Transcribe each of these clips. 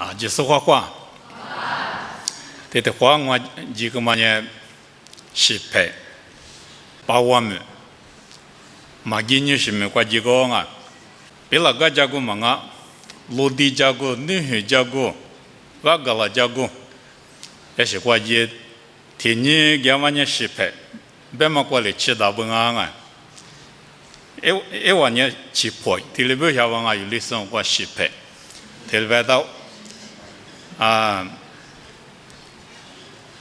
啊，就是画画。这的画我几个嘛呢，失败，把我们，嘛今年是没过几个啊，别那个家伙嘛啊，落地家伙、女孩家伙，那个了家伙，也是过几，天年给我呢失败，别嘛过来吃大本啊。我呢去破，第二步下往啊有历史过失败，第二步到啊，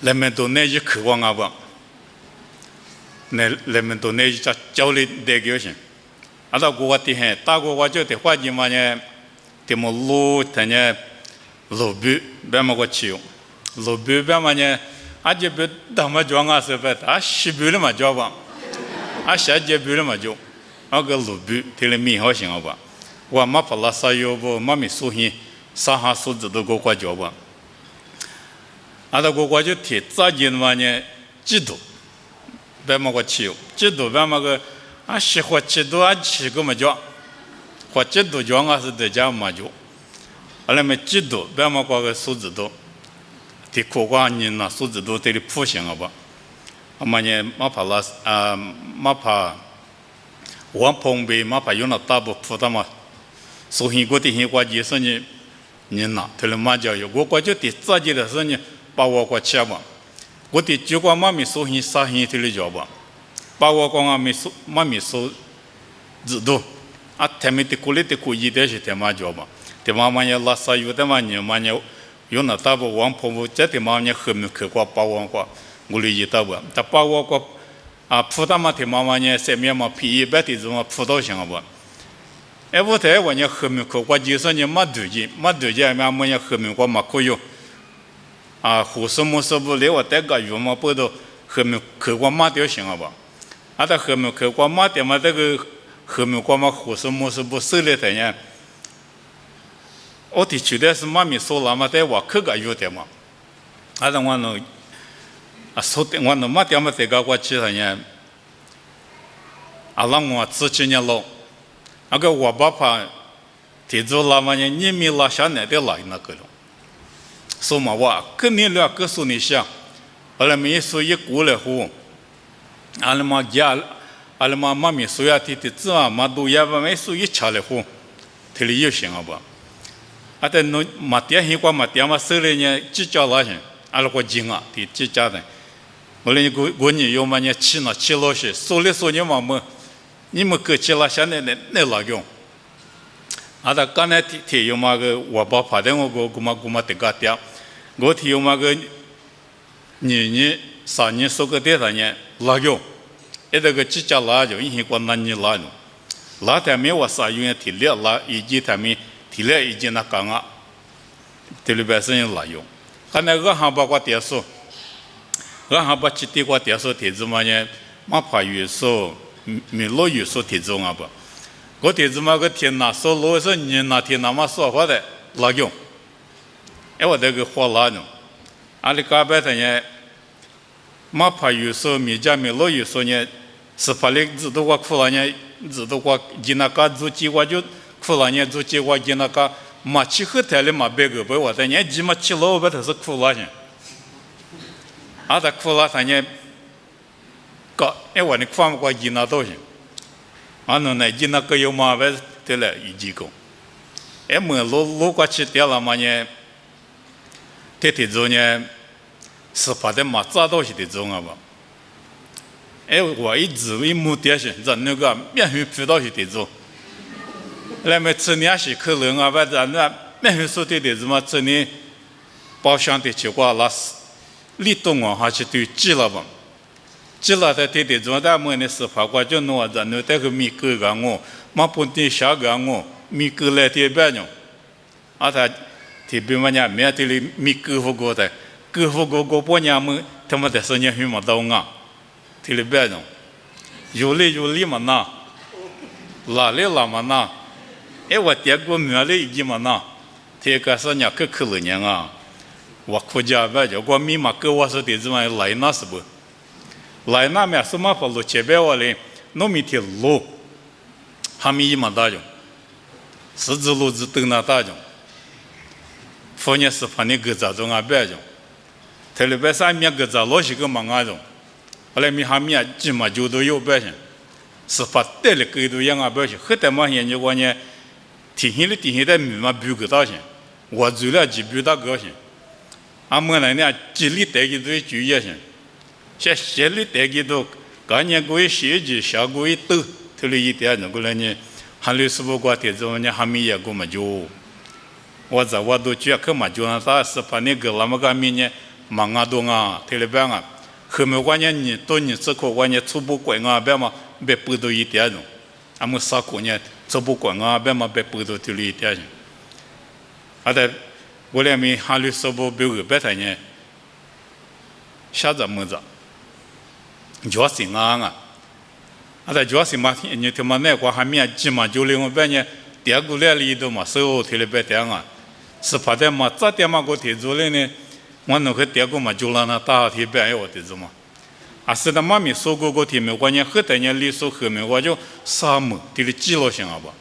人们都那些渴望啊不，那人们都那些教育得个些，啊到国外的很，大国外就得花几嘛呢，得么路他呢路边别么个去，路边别嘛呢，啊这边他们装啊是别，啊西边了嘛装吧，啊下这边了嘛就。那个路边，提了米好行吧？我马跑拉萨有不？马米苏hin，啥哈苏子都给我叫吧？啊，那我就提早进嘛呢，几度？别么个去？几度？别么个啊？是花几度啊？去个么叫？花几度叫啊？是得叫么叫？阿拉么几度？别么个苏子都，提苦瓜人呐，苏子都提的普行了吧？阿么呢？马跑拉啊，马跑。我旁边嘛朋友那大部负担嘛，所以我的现在就是呢，人呐，他们嘛叫有，我就得自己的时候呢，把我过吃嘛，我的就光嘛没所以啥现在的叫吧，把我光啊没所嘛没所，知道，啊他们的过来的过一点是他们叫吧，他们也拉萨有的嘛呢嘛呢，有那大部我旁边这的嘛呢后面去过把我过，我理解到不，他把我过。啊，葡萄嘛，天妈妈呢，上面嘛皮一百的这种葡萄香不？哎，我在我呢后面口瓜就是呢没对劲，没对劲，俺们呢后面瓜嘛可有。啊，胡什么说不来我带个鱼嘛，不都后面口瓜麻掉香不？啊，在后面口瓜麻掉嘛，这个后面瓜嘛胡什么说不收来的呢？我的觉得是妈咪说了嘛，在我口个鱼的嘛，啊，让我呢。啊，说的我那么点么这个我记得呢，啊，让我自己呢咯，那个我爸爸提出了嘛呢，你没拉下来的来那个了，说嘛我跟你俩个说你想，后来没说一过来后，阿拉嘛家，阿拉嘛妈咪说呀，提子啊嘛都也不没说一吃了后，提了有行啊不？啊，但侬嘛点些瓜嘛点嘛手里呢，几家那些，阿拉个精啊，提几家的。我来过年有嘛呢？去那去老些，说来说你嘛么？你们搁去了现在那哪用？啊，他刚才提有嘛个我爸拍的我嘛得个掉，我提有嘛个年3年说个对啥呢？哪用？一这个几家哪用？一过那年哪用？哪他们我啥用提了哪以及他们提了以及那干啊，提了百姓哪用？看那个还包括点数。我还把去地瓜点数提子嘛呢？马怕有数，没落有数提子啊不？我提子嘛个天哪，说落是你那天那么说话的哪用？哎，我这个话哪用？阿里嘎巴的呢？马怕有数，没加没落有数呢？是怕你知道我苦了呢？知道我今那个做计划就苦了呢？做计划今那个马去后台里马别个不我的呢？几马去老不他是苦了呢？啊，他苦了，他呢，搞，哎，我呢苦嘛过几那多些，啊，侬呢几那个有嘛呗，对了，一几个，哎，么路过去掉了嘛呢，这体重呢，是怕的嘛早到些的重啊吧，哎，我一直为目的是让那个面很疲劳些的重，来么吃年些可能啊，或者那面很说的什么吃呢，包厢的结果拉死。立冬啊，还是对记了吧？记了在对中大门的时候，我就弄着弄这个米狗个我，马本地下个我，米狗来对别人，啊他特别嘛呢，没得哩米狗不过的，狗不过过半年么，他们在生意很嘛到啊，对哩别人，有理嘛那，哪里哪嘛那，哎我点过没哩一嘛那，这个是人可可怜啊。我国家吧，就我密码给我是的，怎么来那是不？来那面什么跑路前边我嘞，农民的路，还没一么大用，十字路子都那大用，佛念是把那个咋中啊白中，特别白三面个咋老些个忙啊中，后来米哈米啊起码就都有白些，是把带了个都样啊白些，后头嘛研究过呢，天气的米嘛比个大些，我做了几比大高些，俺们那呢几里带个都注意些，像些里带个都，今年过一些季，下过一兜，特别一点那个了呢，还有十不过天中呢还没也过嘛就。我在我都觉得嘛，就那啥是把那个那么个明年忙啊多啊，特别办啊，后面关键你多你这个关键初步管啊，别嘛别不到一点钟，俺们啥过年初步管啊，别嘛别不到这里一点钟，啊的，我俩没还有什么别个别他呢，下着么子，叫醒啊，啊的叫醒嘛，你他妈那个还没几嘛就另外别呢，第二个来里头嘛，手特别别这样啊。是怕的嘛，这点嘛个提出来呢，我那个第二个嘛就让他打提白我的子嘛，啊是的妈咪说过个提没关键，后头呢里说后面我就沙漠这里记了行了吧，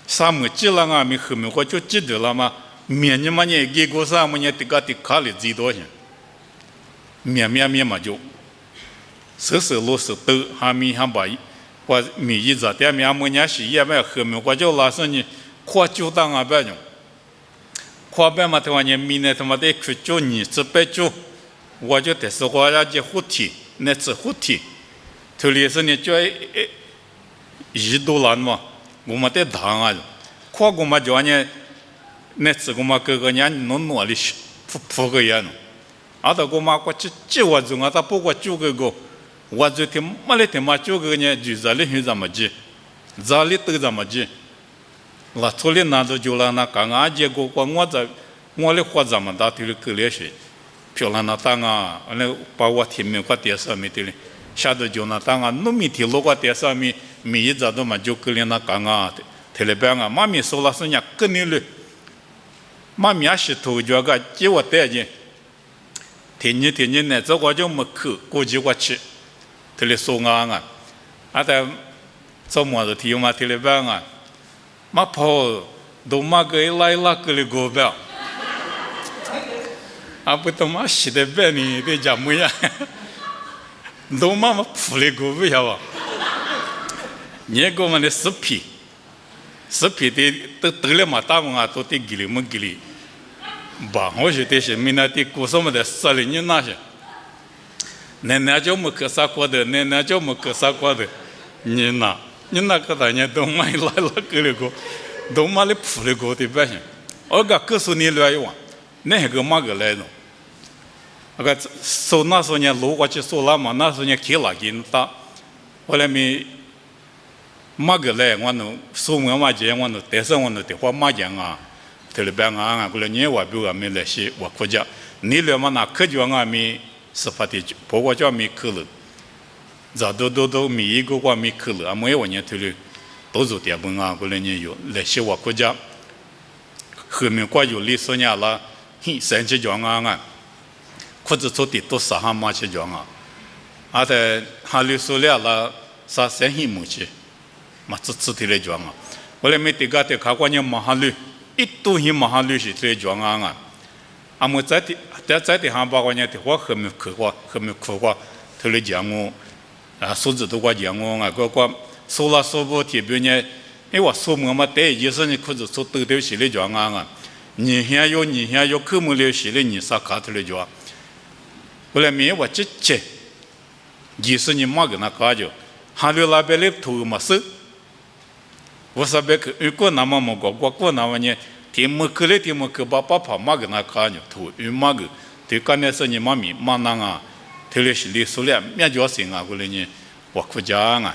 沙漠记了啊没后面我就记得了嘛，面你嘛呢给个沙漠呢这个的卡里最多些，面嘛就，手老是都还没还把，我米一直点面么呢是也没后面我就拉上你，夸就当啊白种。花白嘛，他话呢，明年他妈的去做你这边做，我就得是我要去护体，那是护体，头里是呢就$1嘛，我们得谈啊，跨过嘛就呢，那次我们各个人弄里铺个样，啊，到我们过去我中啊，他不过就个，我就听没来听嘛就个呢，就这里很怎么记，这里都怎么记。那处理那都就让那刚刚结果我的活怎么打对了够了些，漂亮那当啊，那把我提名过电视面对了，下头就那当啊，农民提落过电视面，每一早都嘛就够了那刚啊，特别办啊，妈咪说了是人家跟你了，妈咪也是头脚个，叫我带进，天天呢，这我就没去，过去我去，特别说啊，啊在做么子提嘛特别办啊。嘛跑都嘛个来个里过不了，啊不都嘛洗的白呢的家么样，都嘛铺里过不了啊，你个嘛的视频的都了嘛大门啊都得给里么给里，把我说的是没那的故什么的杀了你那些，那就没可啥过的，那就没可啥过的，你那个大家都买来个里个，都买来铺里个的百姓，我个告诉你来一万，那个嘛个来着，那个说那时候呢，路过去说了嘛，那时候呢开了给打，后来没嘛个来，我那说我嘛讲我那，但是我那的话嘛讲啊，特别办啊，过来你我比我没来些，我国家，你了嘛那科学啊没是发的，不过叫没去了。这都每一个国没去了，没有人头了，都是电本啊，过来人有来些我国家，后面国有历史年了，3级讲啊，或者做的都3行马去讲啊，啊在哈里说了啥3行马去，嘛这的来讲啊，我来没得个的看过人马哈里，一多行马哈里是来讲啊，啊么在的行把过人的话后面去过，头来讲我。啊，数字都过讲我啊，个说了说不提别呢，哎，我说我嘛对，就是你可是说都得起来讲啊，你现有科目了起来，你啥卡头来讲，后来没我这，就是你嘛个那卡就，还有那边的头嘛是，我说别去，如果那么么过那么呢，天么去把跑嘛个那卡就头，嘛个，对干那是你妈咪嘛那啊。头里是里说了，面叫谁啊？过来呢，我国家啊。